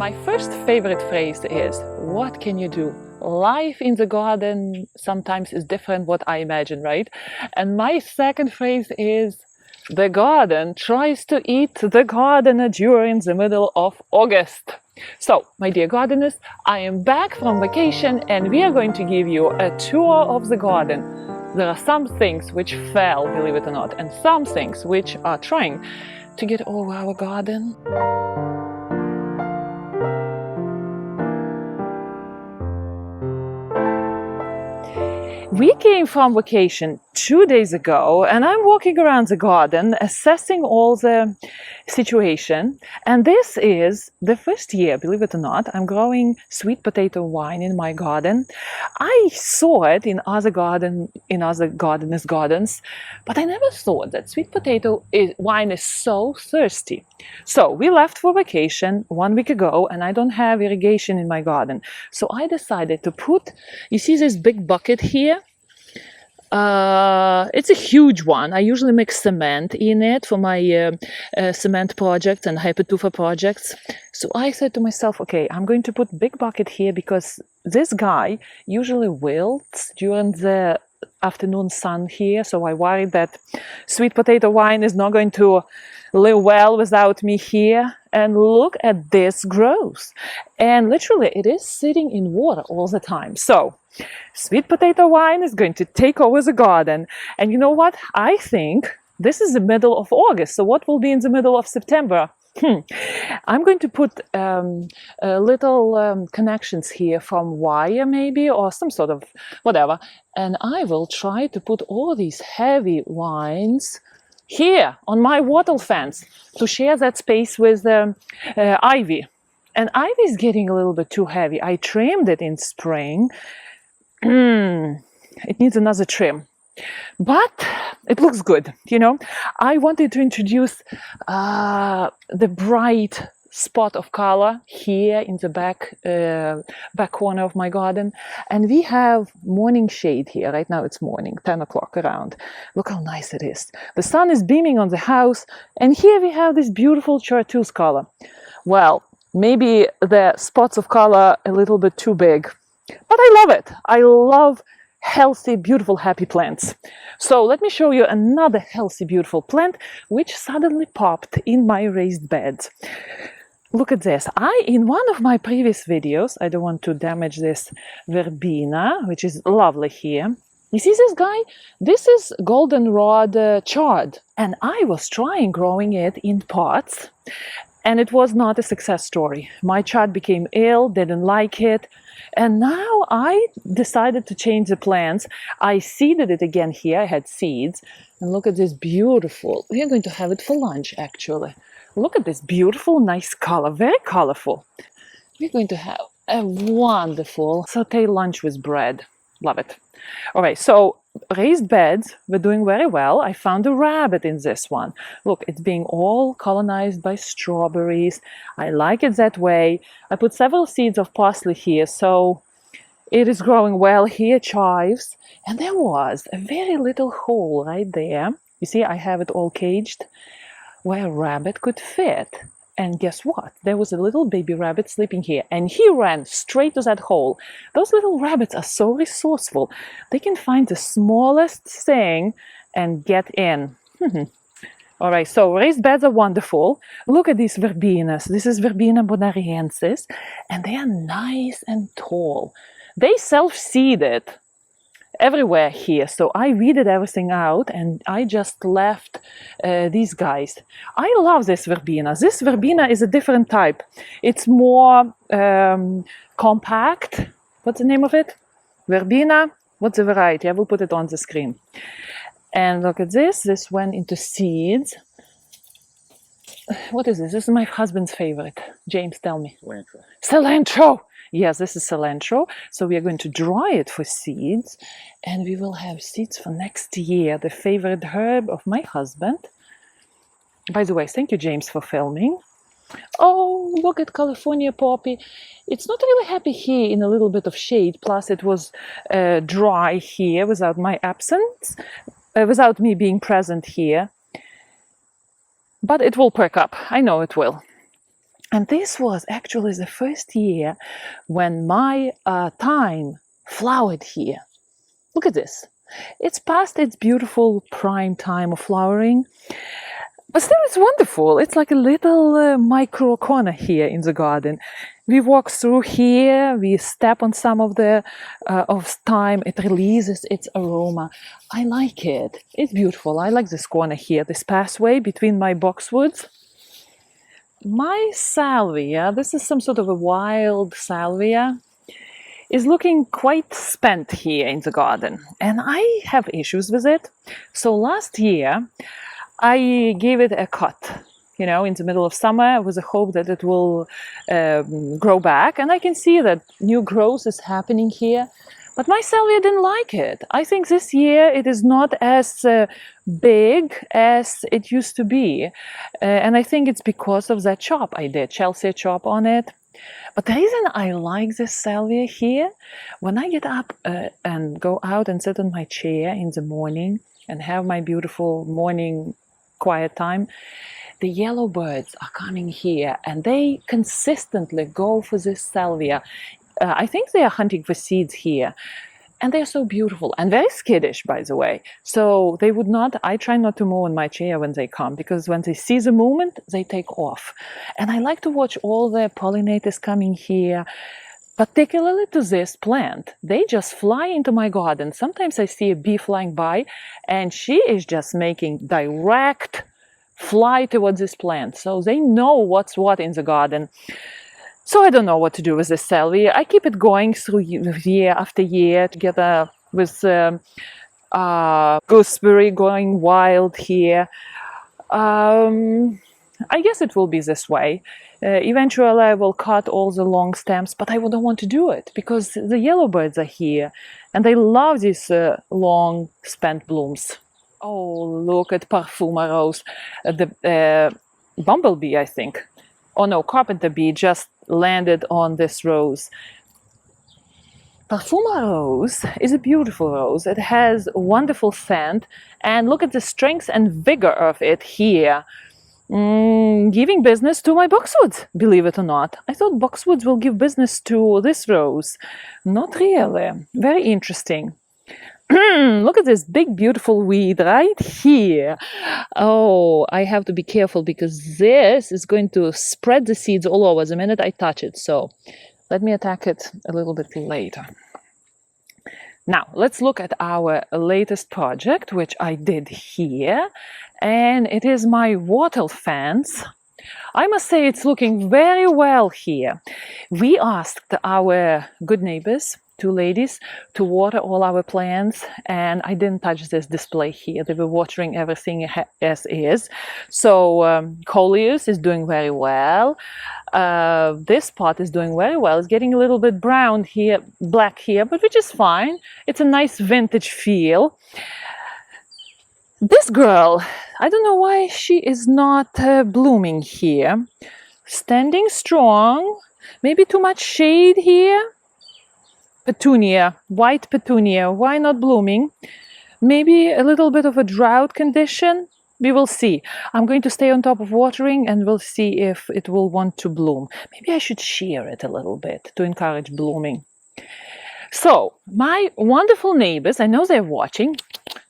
My first favorite phrase is, what can you do? Life in the garden sometimes is different what I imagine, right? And my second phrase is, the garden tries to eat the gardener during the middle of August. So, my dear gardeners, I am back from vacation and we are going to give you a tour of the garden. There are some things which fell, believe it or not, and some things which are trying to get over our garden. We came from vacation 2 days ago and I'm walking around the garden assessing all the situation, and this is the first year, believe it or not, I'm growing sweet potato wine in my garden. I saw it in other gardeners' gardens, but I never thought that sweet potato wine is so thirsty. So we left for vacation 1 week ago and I don't have irrigation in my garden. So I decided to put, you see this big bucket here? It's a huge one. I usually mix cement in it for my cement projects and hypertufa projects. So I said to myself, okay, I'm going to put big bucket here because this guy usually wilts during the afternoon sun here. So I worry that sweet potato wine is not going to live well without me here. And look at this growth. And literally it is sitting in water all the time. So sweet potato wine is going to take over the garden. And you know what? I think this is the middle of August. So what will be in the middle of September? I'm going to put little connections here from wire maybe, or some sort of whatever. And I will try to put all these heavy vines here on my wattle fence to share that space with ivy. And ivy is getting a little bit too heavy. I trimmed it in spring. It needs another trim, but it looks good, you know. I wanted to introduce the bright spot of color here in the back corner of my garden, and we have morning shade here. Right now it's morning, 10 o'clock around. Look how nice it is. The sun is beaming on the house, and here we have this beautiful chartreuse color. Well, maybe the spots of color a little bit too big, but I love it. I love healthy, beautiful, happy plants. So let me show you another healthy, beautiful plant which suddenly popped in my raised beds. Look at this. In one of my previous videos, I don't want to damage this verbena, which is lovely here. You see this guy? This is goldenrod chard. And I was trying growing it in pots, and it was not a success story. My chard became ill, didn't like it. And now I decided to change the plants. I seeded it again here. I had seeds. And look at this beautiful. We are going to have it for lunch, actually. Look at this beautiful, nice color, very colorful. We're going to have a wonderful sauté lunch with bread. Love it. All right, so raised beds, we're doing very well. I found a rabbit in this one. Look, it's being all colonized by strawberries. I like it that way. I put several seeds of parsley here, so it is growing well here, chives. And there was a very little hole right there. You see, I have it all caged, where a rabbit could fit. And guess what? There was a little baby rabbit sleeping here, and he ran straight to that hole. Those little rabbits are so resourceful. They can find the smallest thing and get in. All right, so raised beds are wonderful. Look at these verbenas. This is Verbena bonariensis, and they are nice and tall. They self-seeded everywhere here, so I weeded everything out and I just left these guys. I love this verbena. This verbena is a different type. It's more compact. What's the name of it? Verbena. What's the variety? I will put it on the screen. And look at this. This went into seeds. What is this? This is my husband's favorite. James, tell me. Cilantro. Cilantro! Yes, this is cilantro. So we are going to dry it for seeds, and we will have seeds for next year, the favorite herb of my husband. By the way, thank you, James, for filming. Oh, look at California poppy. It's not really happy here in a little bit of shade, plus it was dry here without my absence, without me being present here. But it will perk up. I know it will. And this was actually the first year when my thyme flowered here. Look at this. It's past its beautiful prime time of flowering, but still it's wonderful. It's like a little micro corner here in the garden. We walk through here, we step on some of the of thyme, it releases its aroma. I like it. It's beautiful. I like this corner here, this pathway between my boxwoods. My salvia, this is some sort of a wild salvia, is looking quite spent here in the garden, and I have issues with it. So last year I gave it a cut, you know, in the middle of summer with the hope that it will grow back, and I can see that new growth is happening here. But my salvia didn't like it. I think this year it is not as big as it used to be. And I think it's because of that chop I did, Chelsea chop on it. But the reason I like this salvia here, when I get up and go out and sit on my chair in the morning and have my beautiful morning quiet time, the yellow birds are coming here and they consistently go for this salvia. I think they are hunting for seeds here, and they're so beautiful and very skittish, by the way. So they would not, I try not to move on my chair when they come, because when they see the movement, they take off. And I like to watch all the pollinators coming here, particularly to this plant. They just fly into my garden. Sometimes I see a bee flying by, and she is just making direct fly towards this plant. So they know what's what in the garden. So I don't know what to do with this salvia. I keep it going through year after year together with gooseberry going wild here. I guess it will be this way. Eventually I will cut all the long stems, but I don't want to do it because the yellowbirds are here and they love these long spent blooms. Oh, look at Parfuma Rose, the bumblebee, I think. Oh no, carpenter bee just landed on this rose. Parfuma Rose is a beautiful rose. It has wonderful scent, and look at the strength and vigor of it here. Giving business to my boxwoods, believe it or not. I thought boxwoods will give business to this rose. Not really. Very interesting. Look at this big beautiful weed right here. Oh, I have to be careful because this is going to spread the seeds all over the minute I touch it. So let me attack it a little bit later. Now let's look at our latest project, which I did here, and it is my wattle fence. I must say it's looking very well here. We asked our good neighbors, two ladies, to water all our plants, and I didn't touch this display here. They were watering everything as is. So coleus is doing very well. This pot is doing very well. It's getting a little bit brown here, black here, but which is fine. It's a nice vintage feel. This girl, I don't know why she is not blooming here. Standing strong. Maybe too much shade here. Petunia, white petunia, why not blooming? Maybe a little bit of a drought condition. We will see. I'm going to stay on top of watering and we'll see if it will want to bloom. Maybe I should shear it a little bit to encourage blooming. So, my wonderful neighbors, I know they're watching.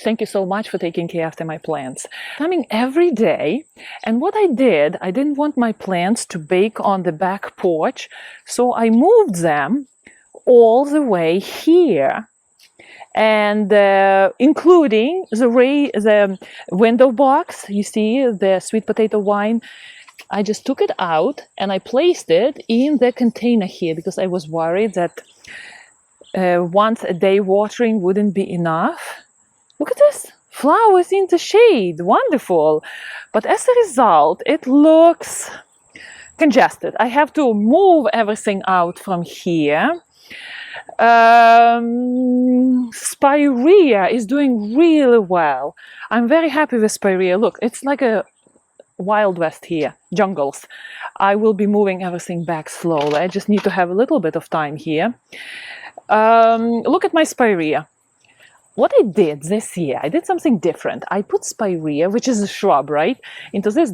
Thank you so much for taking care after my plants. Coming every day, and what I did, I didn't want my plants to bake on the back porch, so I moved them all the way here, and including the window box. You see the sweet potato vine. I just took it out and I placed it in the container here because I was worried that once a day watering wouldn't be enough. Look at this, flowers in the shade, wonderful. But as a result, it looks congested. I have to move everything out from here. Spirea is doing really well. I'm very happy with Spirea. Look, it's like a Wild West here, jungles. I will be moving everything back slowly. I just need to have a little bit of time here. Look at my Spirea. What I did this year, I did something different. I put Spirea, which is a shrub, right, into this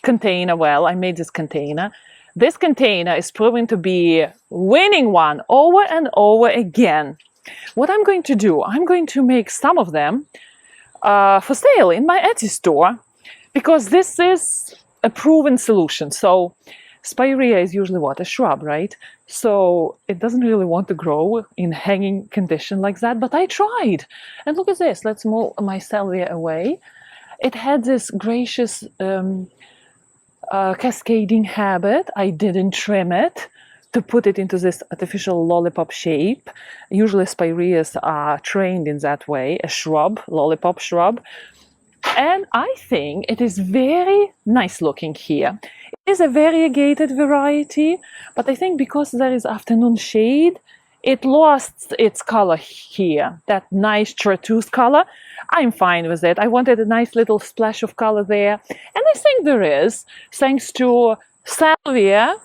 container. Well, I made this container. This container is proven to be winning one over and over again. What I'm going to do, I'm going to make some of them for sale in my Etsy store, because this is a proven solution. So spirea is usually what? A shrub, right? So it doesn't really want to grow in hanging condition like that, but I tried. And look at this. Let's move my salvia away. It had this gracious cascading habit. I didn't trim it to put it into this artificial lollipop shape. Usually spireas are trained in that way, a shrub, lollipop shrub. And I think it is very nice looking here. It is a variegated variety, but I think because there is afternoon shade, it lost its color here, that nice chartreuse color. I'm fine with it. I wanted a nice little splash of color there, and I think there is, thanks to salvia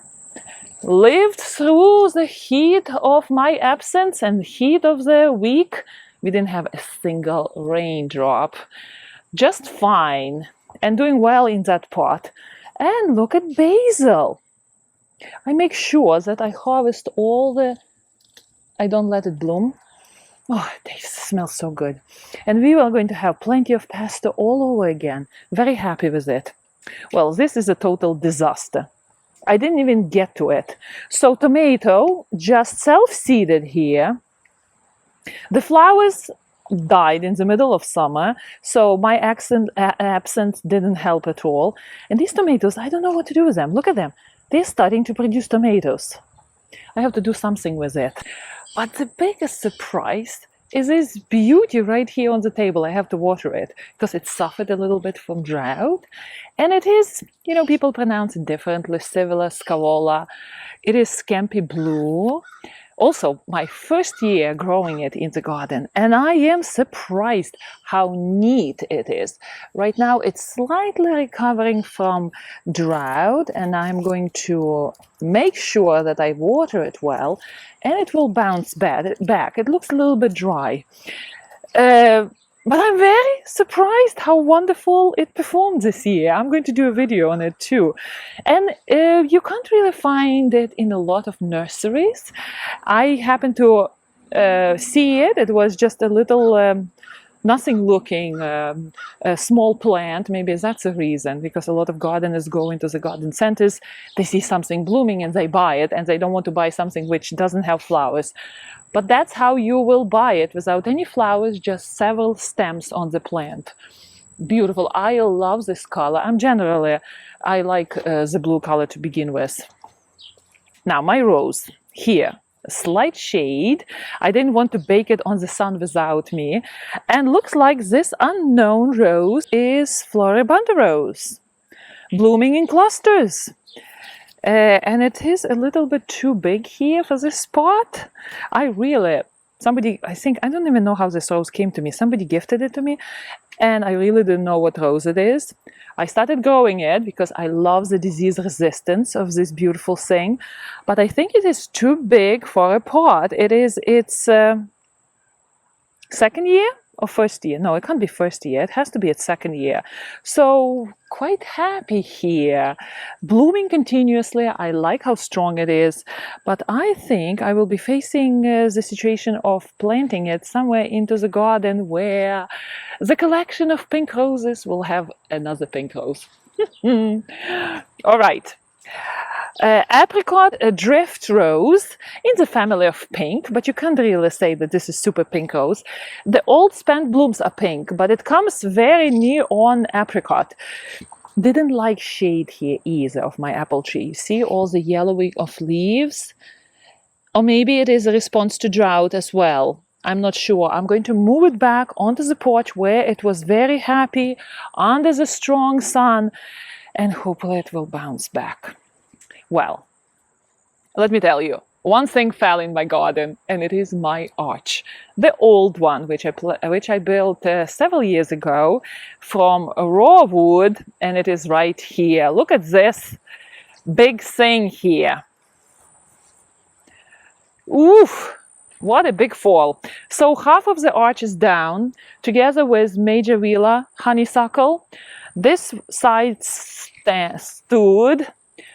lived through the heat of my absence and heat of the week. We didn't have a single raindrop. Just fine, and doing well in that pot. And look at basil. I make sure that I harvest all the... I don't let it bloom. Oh, it smells so good. And we are going to have plenty of pesto all over again. Very happy with it. Well, this is a total disaster. I didn't even get to it. So tomato just self-seeded here. The flowers died in the middle of summer, so my absence didn't help at all. And these tomatoes, I don't know what to do with them. Look at them. They're starting to produce tomatoes. I have to do something with it. But the biggest surprise is this beauty right here on the table. I have to water it because it suffered a little bit from drought. And it is, you know, people pronounce it differently, Scivola, Scarola. It is Scampi Blue. Also, my first year growing it in the garden, and I am surprised how neat it is. Right now, it's slightly recovering from drought, and I'm going to make sure that I water it well, and it will bounce back. It looks a little bit dry. But I'm very surprised how wonderful it performed this year. I'm going to do a video on it too. And you can't really find it in a lot of nurseries. I happened to see it. It was just a little nothing looking small plant. Maybe that's a reason, because a lot of gardeners go into the garden centers, they see something blooming and they buy it, and they don't want to buy something which doesn't have flowers. But that's how you will buy it, without any flowers, just several stems on the plant. Beautiful. I love this color. I like the blue color to begin with. Now my rose here, a slight shade. I didn't want to bake it on the sun without me. And looks like this unknown rose is Floribunda rose, blooming in clusters. And it is a little bit too big here for this spot. I don't even know how this rose came to me. Somebody gifted it to me, and I really didn't know what rose it is. I started growing it because I love the disease resistance of this beautiful thing, but I think it is too big for a pot. It is its second year or first year. No, it can't be first year. It has to be its second year. So quite happy here. Blooming continuously. I like how strong it is, but I think I will be facing the situation of planting it somewhere into the garden where the collection of pink roses will have another pink rose. All right. Apricot, a drift rose in the family of pink, but you can't really say that this is super pink rose. The old spent blooms are pink, but it comes very near on apricot. Didn't like shade here either of my apple tree. You see all the yellowing of leaves? Or maybe it is a response to drought as well. I'm not sure. I'm going to move it back onto the porch where it was very happy under the strong sun, and hopefully it will bounce back. Well, let me tell you, one thing fell in my garden, and it is my arch. The old one, which I built several years ago from raw wood, and it is right here. Look at this big thing here. Oof, what a big fall. So half of the arch is down, together with Major Villa honeysuckle. This side stood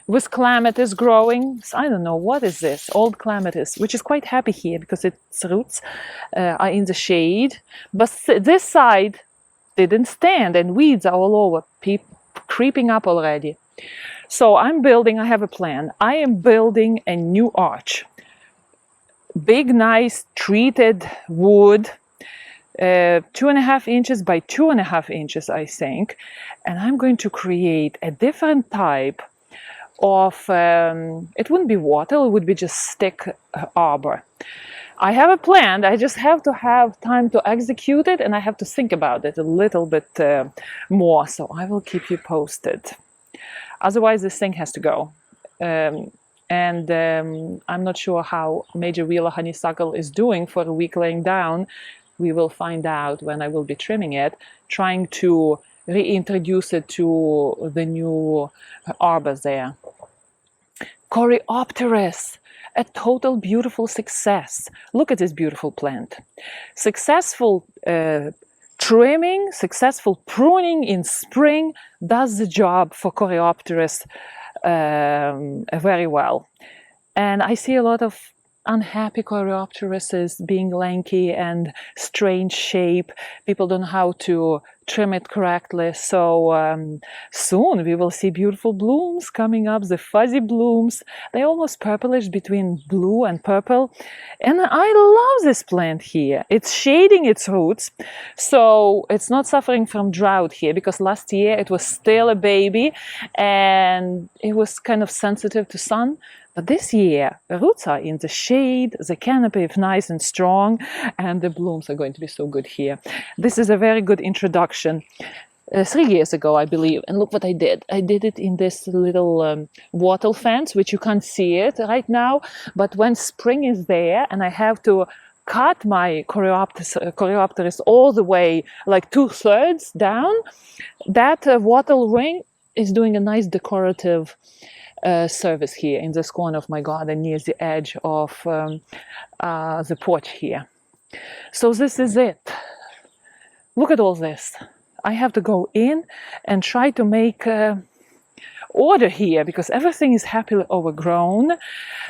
with clematis growing. I don't know what is this, old clematis, which is quite happy here because its roots are in the shade. But this side didn't stand, and weeds are all over, creeping up already. So I'm building, I have a plan. I am building a new arch. Big, nice, treated wood, 2.5 inches by 2.5 inches, I think. And I'm going to create a different type of, it wouldn't be wattle, it would be just stick arbor. I have a plan, I just have to have time to execute it, and I have to think about it a little bit more, so I will keep you posted. Otherwise, this thing has to go. I'm not sure how Major Wheeler honeysuckle is doing for a week laying down. We will find out when I will be trimming it, trying to reintroduce it to the new arbors there. Coreopteris, a total beautiful success. Look at this beautiful plant. Successful trimming, successful pruning in spring does the job for Coreopteris very well. And I see a lot of unhappy Coreopterises being lanky and strange shape. People don't know how to trim it correctly. So soon we will see beautiful blooms coming up, the fuzzy blooms. They're almost purplish between blue and purple. And I love this plant here. It's shading its roots, so it's not suffering from drought here, because last year it was still a baby and it was kind of sensitive to sun. But this year, the roots are in the shade, the canopy is nice and strong, and the blooms are going to be so good here. This is a very good introduction. 3 years ago, I believe, and look what I did. I did it in this little wattle fence, which you can't see it right now, but when spring is there and I have to cut my Coreopteris all the way, like 2/3 down, that wattle ring is doing a nice decorative service here in this corner of my garden near the edge of the porch here. So this is it. Look at all this. I have to go in and try to make order here because everything is happily overgrown.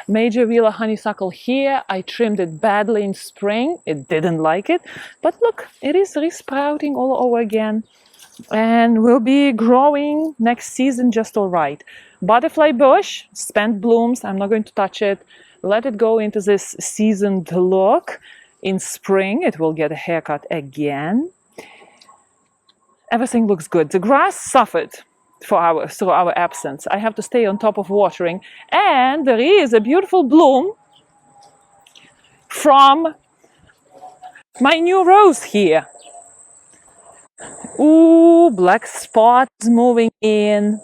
Major Wheeler honeysuckle here. I trimmed it badly in spring. It didn't like it. But look, it is resprouting all over again and will be growing next season just all right. Butterfly bush, spent blooms. I'm not going to touch it. Let it go into this seasoned look. In spring, it will get a haircut again. Everything looks good. The grass suffered through our absence. I have to stay on top of watering. And there is a beautiful bloom from my new rose here. Ooh, black spots moving in.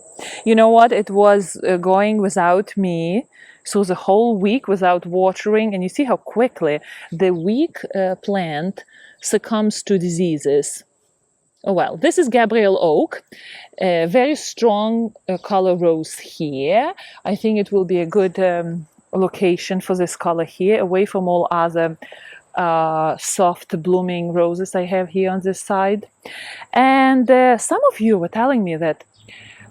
You know what? It was going without me. So the whole week without watering. And you see how quickly the weak plant succumbs to diseases. Oh well, this is Gabriel oak, a very strong color rose here. I think it will be a good location for this color here, away from all other soft blooming roses I have here on this side. And some of you were telling me that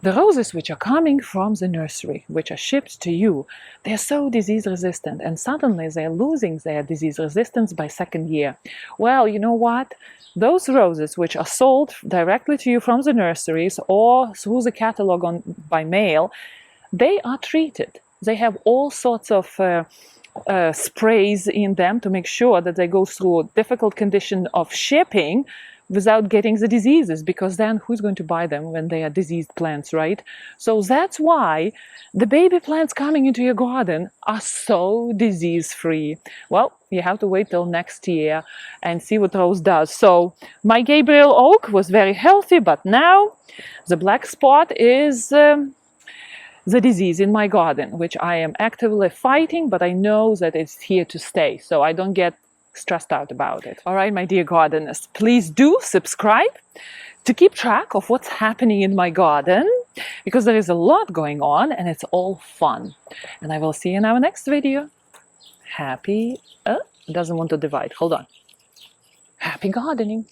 the roses which are coming from the nursery, which are shipped to you, they're so disease resistant, and suddenly they're losing their disease resistance by second year. Well, you know what? Those roses which are sold directly to you from the nurseries or through the catalog by mail, they are treated. They have all sorts of sprays in them to make sure that they go through a difficult condition of shipping without getting the diseases, because then who's going to buy them when they are diseased plants, right? So that's why the baby plants coming into your garden are so disease-free. Well, you have to wait till next year and see what Rose does. So my Gabriel oak was very healthy, but now the black spot is the disease in my garden, which I am actively fighting, but I know that it's here to stay, so I don't get stressed out about it. All right, my dear gardeners, please do subscribe to keep track of what's happening in my garden, because there is a lot going on and it's all fun. And I will see you in our next video. Happy, doesn't want to divide, hold on. Happy gardening.